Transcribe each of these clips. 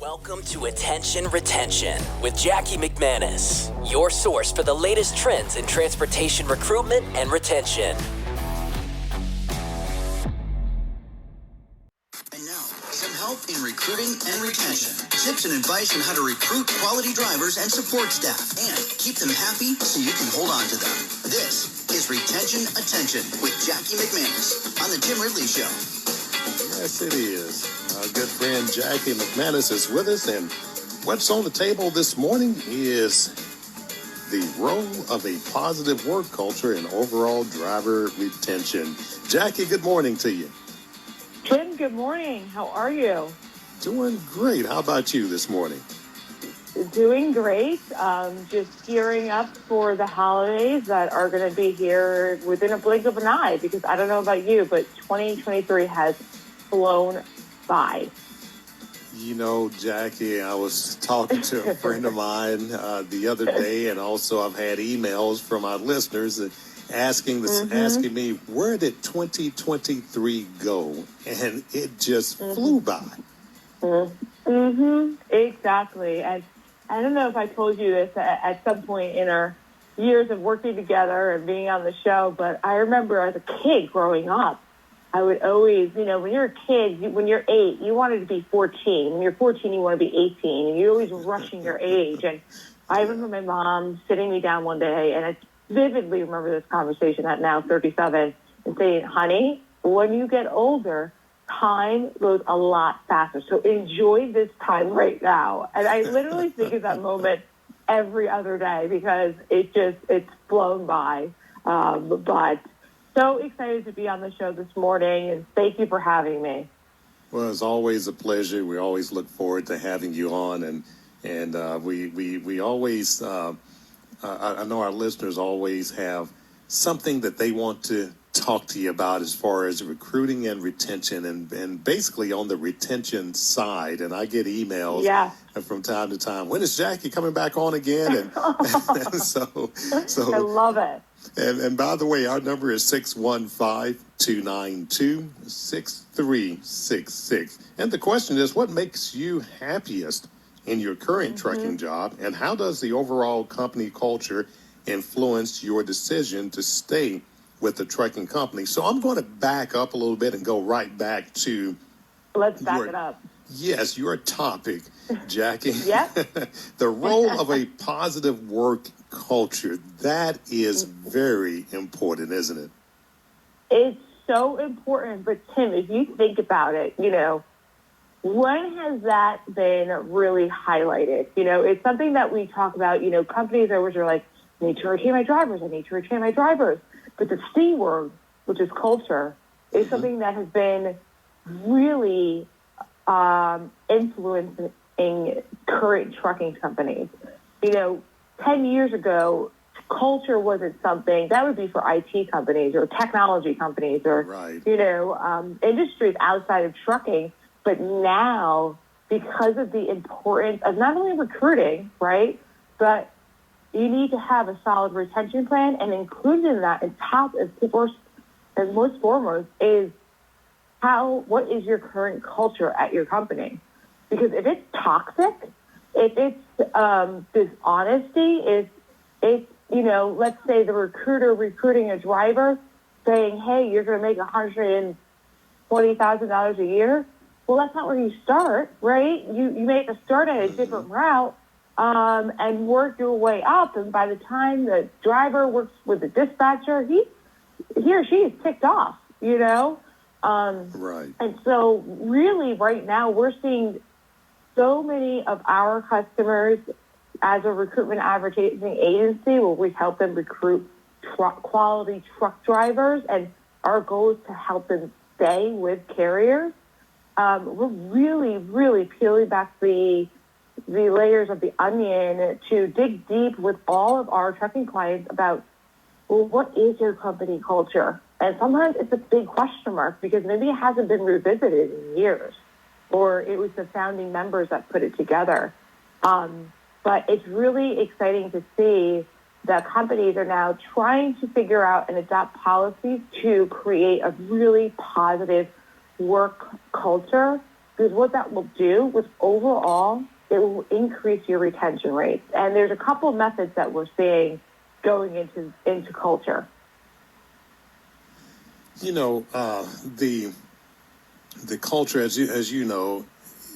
Welcome to Attention Retention with Jackie McManus, your source for the latest trends in transportation recruitment and retention. And now, some help in recruiting and retention. Tips and advice on how to recruit quality drivers and support staff and keep them happy so you can hold on to them. This is Retention Attention with Jackie McManus on The Tim Ridley Show. Yes, it is. Our good friend Jackie McManus is with us, and what's on the table this morning is the role of a positive work culture in overall driver retention. Jackie, good morning to you. Tim, good morning. How are you? Doing great. How about you this morning? Doing great. Just gearing up for the holidays that are going to be here within a blink of an eye, because I don't know about you, but 2023 has flown by. You know, Jackie, I was talking to a friend of mine the other day, and also I've had emails from our listeners asking me, where did 2023 go? And it just flew by. Exactly. And I don't know if I told you this at some point in our years of working together and being on the show, but I remember as a kid growing up, I would always, when you're a kid, when you're 8, you wanted to be 14. When you're 14, you want to be 18. And you're always rushing your age. And I remember my mom sitting me down one day, and I vividly remember this conversation at now 37, and saying, honey, when you get older, time goes a lot faster. So enjoy this time right now. And I literally think of that moment every other day because it's flown by. But so excited to be on the show this morning, and thank you for having me. Well, it's always a pleasure. We always look forward to having you on, and we always, I know our listeners always have something that they want to talk to you about as far as recruiting and retention, and basically on the retention side. And I get emails from time to time. When is Jackie coming back on again? And so I love it. And by the way, our number is 615-292-6366. And the question is, what makes you happiest in your current trucking job? And how does the overall company culture influence your decision to stay with the trucking company? So I'm going to back up a little bit and go right back to... Let's back it up. Yes, your topic, Jackie. Yep. The role of a positive work culture. That is very important, isn't it? It's so important. But Tim, if you think about it, when has that been really highlighted? It's something that we talk about. Companies always are like, I need to retain my drivers. But the C word, which is culture, is something that has been really influencing current trucking companies. 10 years ago, culture wasn't something that would be for IT companies or technology companies or, industries outside of trucking. But now, because of the importance of not only recruiting, right, but you need to have a solid retention plan, and included in that, and top as first and most foremost, is what is your current culture at your company? Because if it's toxic, if it's dishonesty, if it's let's say the recruiter recruiting a driver saying, hey, you're going to make $120,000 a year. Well, that's not where you start, right? You may have to start at a different route and work your way up. And by the time the driver works with the dispatcher, he or she is ticked off, Right. And so really right now we're seeing so many of our customers as a recruitment advertising agency where we help them recruit quality truck drivers, and our goal is to help them stay with carriers. We're really, really peeling back the layers of the onion to dig deep with all of our trucking clients about, well, what is your company culture? And sometimes it's a big question mark because maybe it hasn't been revisited in years, or it was the founding members that put it together. But it's really exciting to see that companies are now trying to figure out and adopt policies to create a really positive work culture because what that will do was overall, it will increase your retention rates. And there's a couple of methods that we're seeing going into culture. You know, the culture, as you know,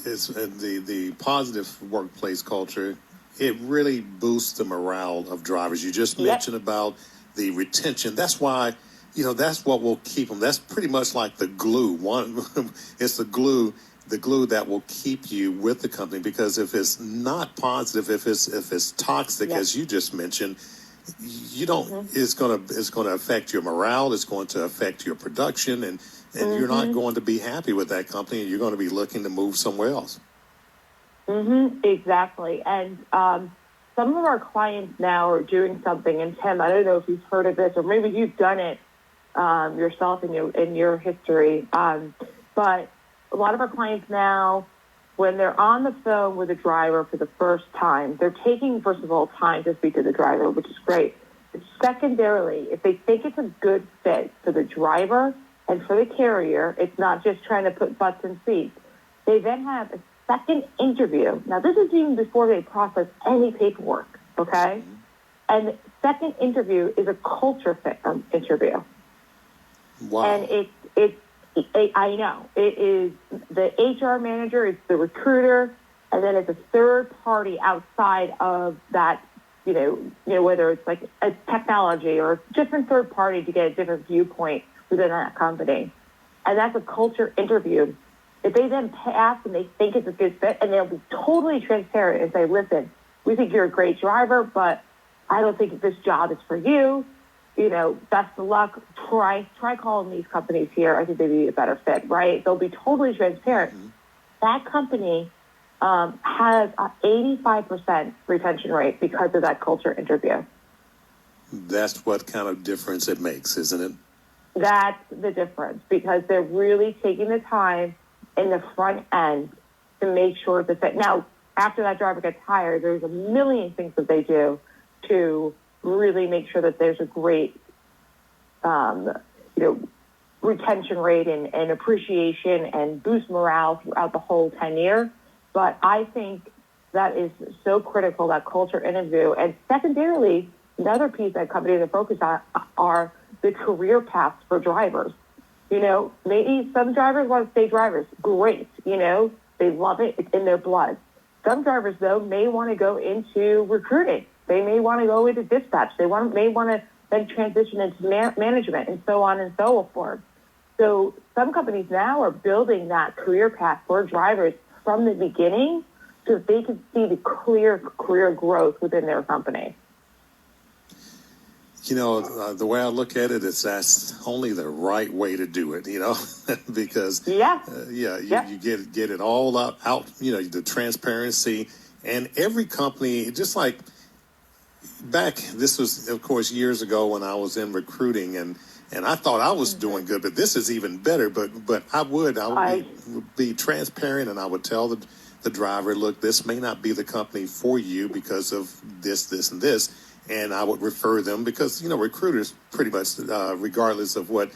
is the positive workplace culture. It really boosts the morale of drivers. You just mentioned about the retention. That's why, you know, that's what will keep them. That's pretty much like the glue. It's the glue that will keep you with the company. Because if it's not positive, if it's toxic, as you just mentioned, you don't. It's gonna affect your morale. It's going to affect your production, and you're not going to be happy with that company. And you're going to be looking to move somewhere else. Exactly. And some of our clients now are doing something. And Tim, I don't know if you've heard of this, or maybe you've done it yourself in your history. But a lot of our clients now, when they're on the phone with a driver for the first time, they're taking, first of all, time to speak to the driver, which is great. But secondarily, if they think it's a good fit for the driver and for the carrier, it's not just trying to put butts in seats. They then have a second interview. Now, this is even before they process any paperwork, okay? And the second interview is a culture fit interview. Wow. And I know, it is the HR manager, it's the recruiter, and then it's a third party outside of that, you know, whether it's like a technology or a different third party to get a different viewpoint within that company. And that's a culture interview. If they then pass and they think it's a good fit, and they'll be totally transparent and say, listen, we think you're a great driver, but I don't think this job is for you. You know, best of luck. Try calling these companies here. I think they'd be a better fit, right? They'll be totally transparent. That company has an 85% retention rate because of that culture interview. That's what kind of difference it makes, isn't it? That's the difference, because they're really taking the time in the front end to make sure it's a fit. Now, after that driver gets hired, there's a million things that they do to really make sure that there's a great, retention rate and appreciation and boost morale throughout the whole tenure. But I think that is so critical, that culture interview. And secondarily, another piece that companies are focused on are the career paths for drivers. You know, maybe some drivers want to stay drivers. Great. You know, they love it. It's in their blood. Some drivers, though, may want to go into recruiting. They may want to go into dispatch. May want to then transition into management and so on and so forth. So some companies now are building that career path for drivers from the beginning so that they can see the clear career growth within their company. You know, the way I look at it is that's only the right way to do it, you know, because, you get it all out, you know, the transparency. And every company, just like back, this was, of course, years ago when I was in recruiting, and I thought I was doing good, but this is even better. But I would be transparent, and I would tell the driver, look, this may not be the company for you because of this, and this. And I would refer them because, you know, recruiters pretty much, regardless of what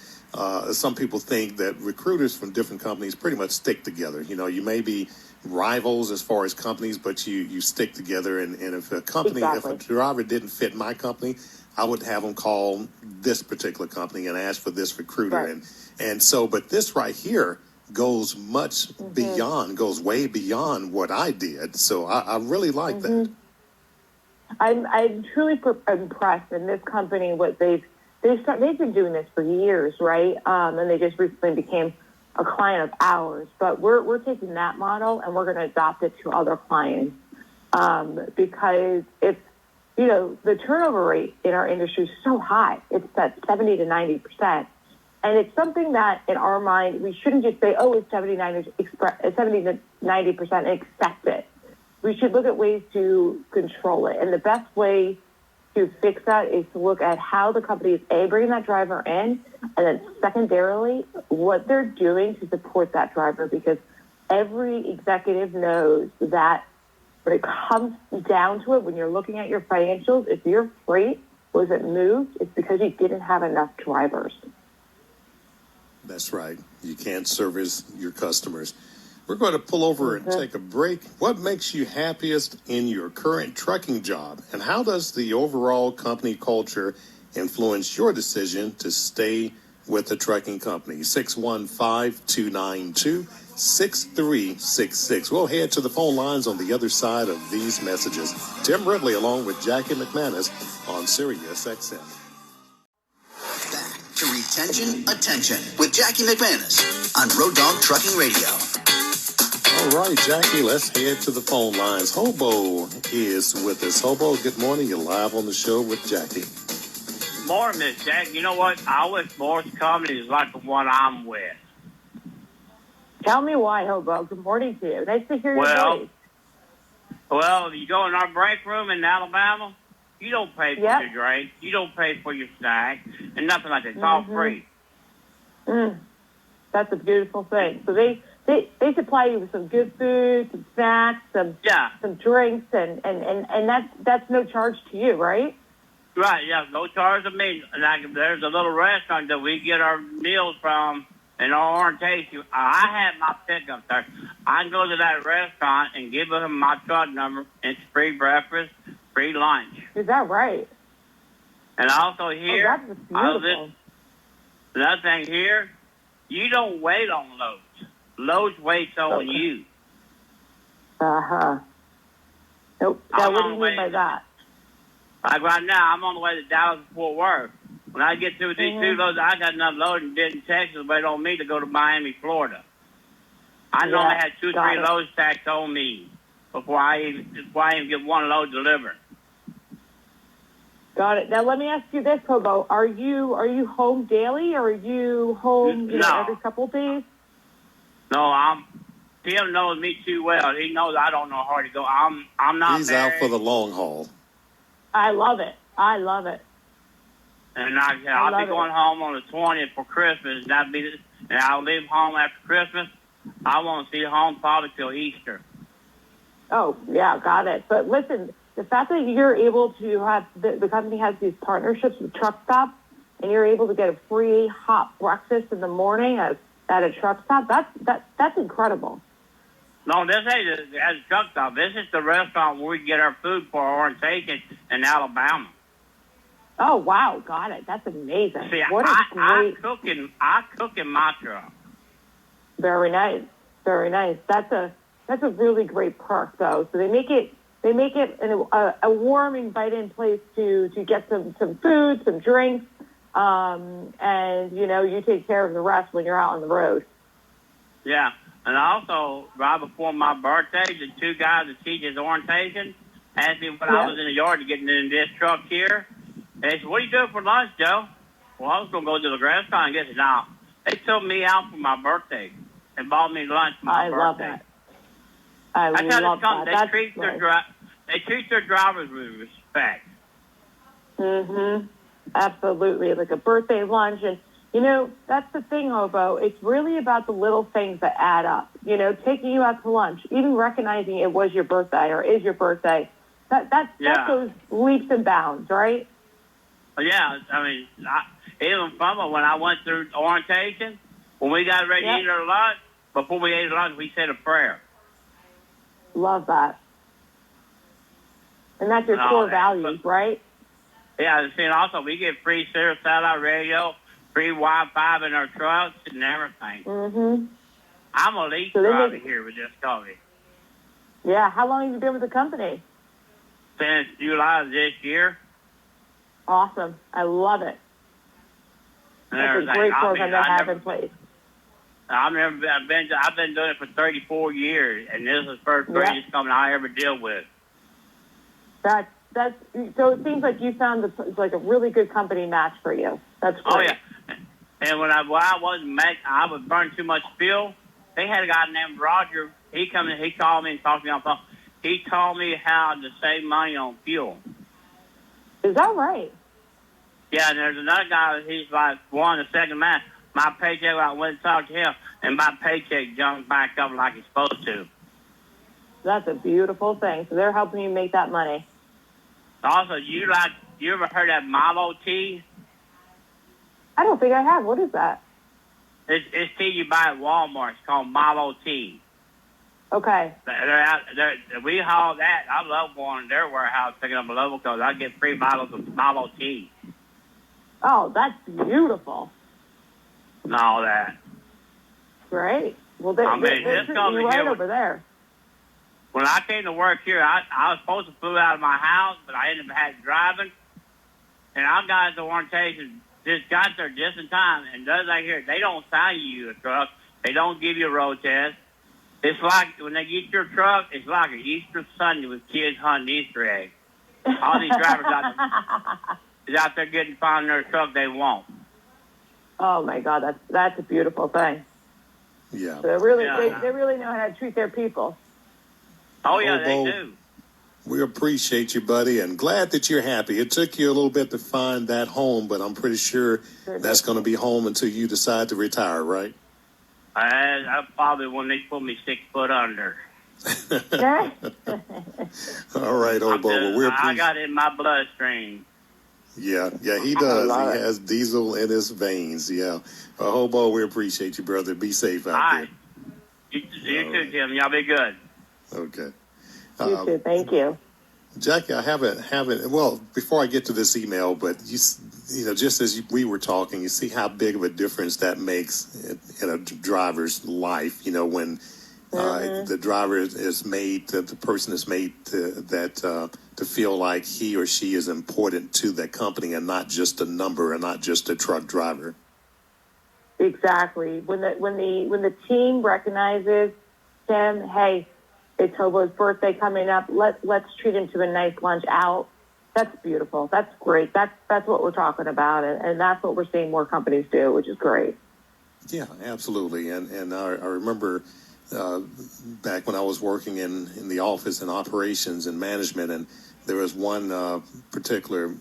some people think, that recruiters from different companies pretty much stick together. You know, you may be rivals as far as companies, but you stick together. And if a company, if a driver didn't fit my company, I would have them call this particular company and ask for this recruiter. Right. And so, but this right here goes much beyond, goes way beyond what I did. So I really like that. I'm truly impressed in this company. What they've been doing this for years, right? And they just recently became a client of ours. But we're taking that model and we're going to adopt it to other clients because it's, you know, the turnover rate in our industry is so high. It's at 70 to 90%, and it's something that in our mind we shouldn't just say, oh, it's 70 to 90% and accept it. We should look at ways to control it. And the best way to fix that is to look at how the company is, A, bringing that driver in, and then secondarily, what they're doing to support that driver. Because every executive knows that when it comes down to it, when you're looking at your financials, if your freight wasn't moved, it's because you didn't have enough drivers. That's right. You can't service your customers. We're going to pull over and take a break. What makes you happiest in your current trucking job? And how does the overall company culture influence your decision to stay with the trucking company? 615-292-6366. We'll head to the phone lines on the other side of these messages. Tim Ridley along with Jackie McManus on Sirius XM. Back to Retention Attention with Jackie McManus on Road Dog Trucking Radio. All right, Jackie, let's head to the phone lines. Hobo is with us. Hobo, good morning. You're live on the show with Jackie. Morning, Miss Jack. You know what? I wish more companies like the one I'm with. Tell me why, Hobo. Good morning to you. Nice to hear your voice. Well, you go in our break room in Alabama, you don't pay for your drink, you don't pay for your snack, and nothing like that. It's all free. That's a beautiful thing. So they supply you with some good food, some snacks, some drinks, and that's no charge to you, right? Right, yeah, no charge to me. Like, there's a little restaurant that we get our meals from in our orientation. I have my pickup there. I can go to that restaurant and give them my truck number. It's free breakfast, free lunch. Is that right? And also here, that's beautiful. Another thing here, you don't wait on loads. Loads waits on you. Nope. Now, what do you mean by that? Like right now, I'm on the way to Dallas and Fort Worth. When I get through with these two loads, I got enough load in Denton, Texas, wait on me to go to Miami, Florida. I normally had 2 or 3 loads stacked on me before I even get one load delivered. Got it. Now let me ask you this, Hobo: Are you home daily, or are you home every couple of days? No, Tim knows me too well. He knows I don't know how to go. I'm not. He's married. out for the long haul. I love it. And I'll be going home on the 20th for Christmas. And I'll leave home after Christmas. I won't see home probably till Easter. Oh, yeah, got it. But listen, the fact that you're able to have, the company has these partnerships with truck stops, and you're able to get a free hot breakfast in the morning at a truck stop, that's incredible. No, this ain't as a truck stop. This is the restaurant where we get our food for our orientation in Alabama. Oh, wow, got it. That's amazing. See, what a great... I cook in my truck. Very nice. That's a really great perk, though. So they make it a warm, inviting place to get some food, some drinks, and you take care of the rest when you're out on the road. Yeah, and also right before my birthday, the 2 guys that teach his orientation asked me when I was in the yard to get in this truck here. And they said, "What are you doing for lunch, Joe?" Well, I was going to go to the restaurant and get it. Now, they took me out for my birthday and bought me lunch for my birthday. Love that. I love that. They treat their drivers with respect. Absolutely, like a birthday lunch. And, that's the thing, Hobo. It's really about the little things that add up. Taking you out to lunch, even recognizing it was your birthday or is your birthday. That goes leaps and bounds, right? Yeah, I mean, even from when I went through orientation, when we got ready to eat our lunch, before we ate lunch, we said a prayer. Love that. And that's your core values, right? Yeah, and also we get free Sirius satellite radio, free Wi-Fi in our trucks and everything. I'm a lead driver here with this company. Yeah, how long have you been with the company? Since July of this year. Awesome. I love it. That's a great program to have in place. I've been doing it for 34 years, and this is the first greatest company I ever deal with. So it seems like you found it's like a really good company match for you. That's great. Oh yeah, and when I was burning too much fuel. They had a guy named Roger. He called me and talked to me on the phone. He taught me how to save money on fuel. Is that right? Yeah, and there's another guy. He's like one of the second man. My paycheck, I went and talked to him, and my paycheck jumped back up like it's supposed to. That's a beautiful thing. So they're helping you make that money. Also, you ever heard of Milo tea? I don't think I have. What is that? It's tea you buy at Walmart. It's called Milo tea. Okay. They're out. We haul that. I love going to their warehouse picking up a local because I get free bottles of Malo tea Oh, that's beautiful. and all that. Great. Well, they're this treating company you right here over there. When I came to work here, I was supposed to flew out of my house, but I ended up driving. And I got the orientation, just got there just in time. And those out here, they don't sell you a truck. They don't give you a road test. It's like when they get your truck, it's like an Easter Sunday with kids hunting Easter eggs. All these drivers out there getting finding their truck they want. Oh my God, that's a beautiful thing. Yeah. So they really know how to treat their people. Oh yeah, they do. We appreciate you, buddy, and glad that you're happy. It took you a little bit to find that home, but I'm pretty sure that's going to be home until you decide to retire, right? I probably when they put me 6 foot under. All right, Hobo. Well, I got it in my bloodstream. Yeah, he does. He has diesel in his veins. Yeah. Hobo, we appreciate you, brother. Be safe out there. You too, Tim. Y'all be good. Okay. You too. Thank you. Jackie, I haven't. Well, before I get to this email, but you know, just as we were talking, you see how big of a difference that makes in a driver's life. You know, when the driver is made, the person is made to feel like he or she is important to that company and not just a number and not just a truck driver. Exactly. When the team recognizes him, hey, it's Hobo's birthday coming up. Let's treat him to a nice lunch out. That's beautiful. That's great. That's what we're talking about, and that's what we're seeing more companies do, which is great. Yeah, absolutely. And I remember back when I was working in the office in operations and management, and there was one particular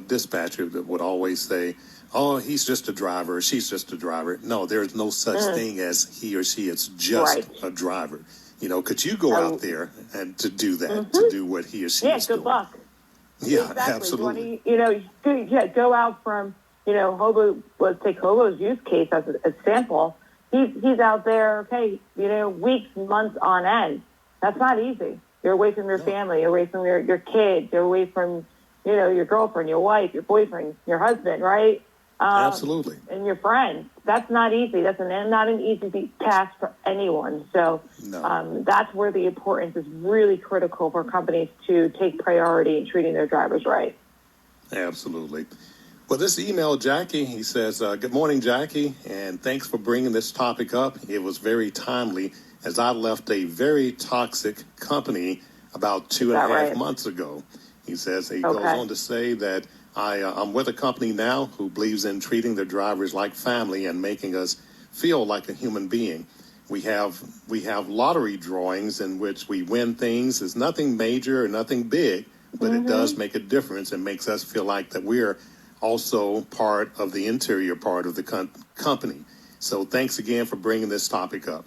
dispatcher that would always say, "Oh, he's just a driver. She's just a driver." No, there's no such thing as he or she. It's just a driver. You know, could you go out there and to do that, to do what he or she is doing? Yeah, good luck. Yeah, exactly. Absolutely. Go out from, Hobo, let's take Hobo's use case as a sample. He's out there, okay, weeks, months on end. That's not easy. You're away from your family, you're away from your kids, you're away from, your girlfriend, your wife, your boyfriend, your husband, right? Absolutely. And your friends. That's not easy. That's not an easy task for anyone. So that's where the importance is really critical for companies to take priority in treating their drivers right. Absolutely. Well, this email, Jackie, he says, "Good morning, Jackie, and thanks for bringing this topic up. It was very timely as I left a very toxic company about 2.5 months ago." He says, he goes on to say that I'm with a company now who believes in treating their drivers like family and making us feel like a human being. We have lottery drawings in which we win things. It's nothing major or nothing big, but it does make a difference and makes us feel like that we're also part of the interior part of the company. So thanks again for bringing this topic up.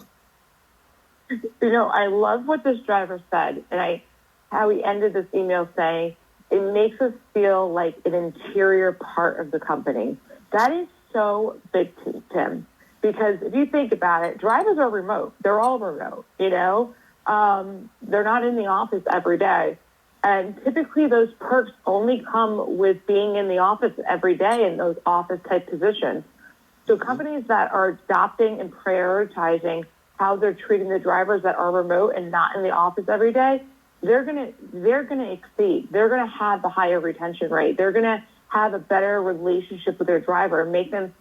I love what this driver said, and how he ended this email saying, it makes us feel like an interior part of the company. That is so big to Tim, because if you think about it, drivers are remote. They're all remote, they're not in the office every day. And typically those perks only come with being in the office every day in those office type positions. So companies that are adopting and prioritizing how they're treating the drivers that are remote and not in the office every day, they're gonna exceed. They're gonna have the higher retention rate. They're gonna have a better relationship with their driver, make them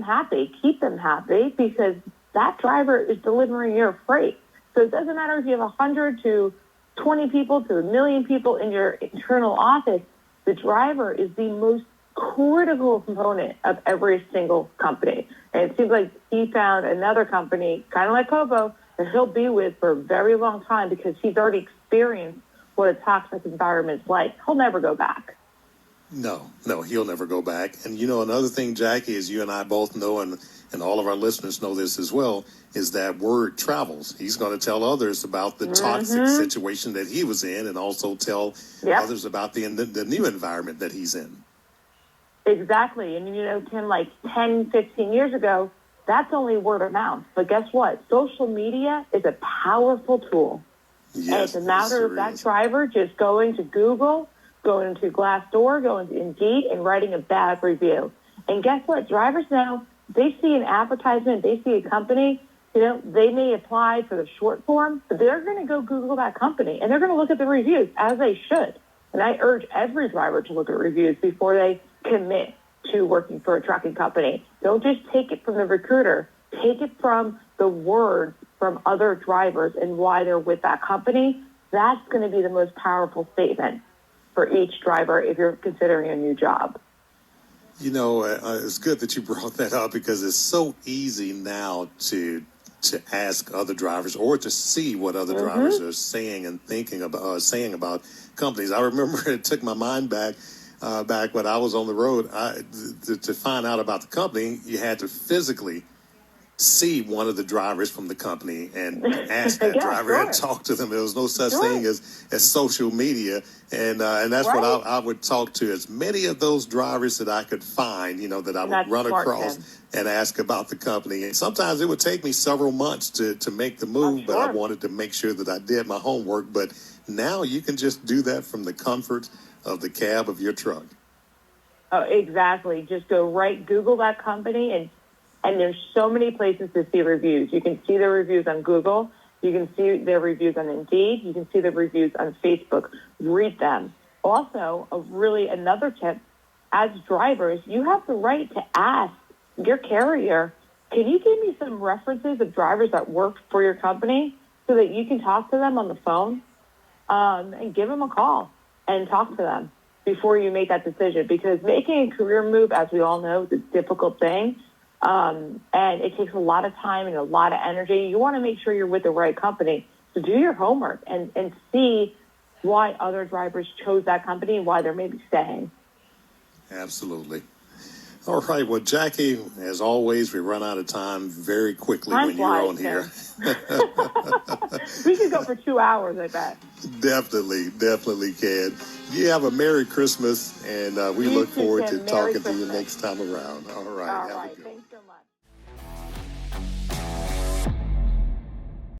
happy, keep them happy, because that driver is delivering your freight. So it doesn't matter if you have 100 to 20 people to 1 million people in your internal office. The driver is the most critical component of every single company. And it seems like he found another company, kind of like Hobo, that he'll be with for a very long time because he's already experienced what a toxic environment's like. He'll never go back. No, he'll never go back. And, another thing, Jackie, is you and I both know, and all of our listeners know this as well, is that word travels. He's going to tell others about the toxic situation that he was in and also tell others about the new environment that he's in. Exactly. And, Tim, like 10, 15 years ago, that's only word of mouth. But guess what? Social media is a powerful tool. Yes, and it's a matter of that driver just going to Google, going to Glassdoor, going to Indeed, and writing a bad review. And guess what? Drivers now, they see an advertisement, they see a company, they may apply for the short form, but they're going to go Google that company, and they're going to look at the reviews, as they should. And I urge every driver to look at reviews before they commit to working for a trucking company. Don't just take it from the recruiter. Take it from the words from other drivers and why they're with that company. That's going to be the most powerful statement for each driver if you're considering a new job. It's good that you brought that up because it's so easy now to ask other drivers or to see what other drivers are saying and thinking about saying about companies. I remember it took my mind back when I was on the road. To find out about the company, you had to physically see one of the drivers from the company and ask that driver and talk to them. There was no such thing as social media, and that's what I would talk to as many of those drivers that I could find, that I would run across and ask about the company. And sometimes it would take me several months to make the move, but I wanted to make sure that I did my homework. But now you can just do that from the comfort of the cab of your truck. Oh, exactly. Just go Google that company, and there's so many places to see reviews. You can see the reviews on Google. You can see their reviews on Indeed. You can see the reviews on Facebook. Read them. Also, another tip, as drivers, you have the right to ask your carrier, can you give me some references of drivers that work for your company so that you can talk to them on the phone and give them a call and talk to them before you make that decision? Because making a career move, as we all know, is a difficult thing. And it takes a lot of time and a lot of energy. You want to make sure you're with the right company. So do your homework and see why other drivers chose that company and why they're maybe staying. Absolutely. All right. Well, Jackie, as always, we run out of time very quickly when you're on here. We could go for 2 hours, I bet. Definitely can. You have a Merry Christmas, and we look forward to talking to you next time around. All right. All right. Thanks.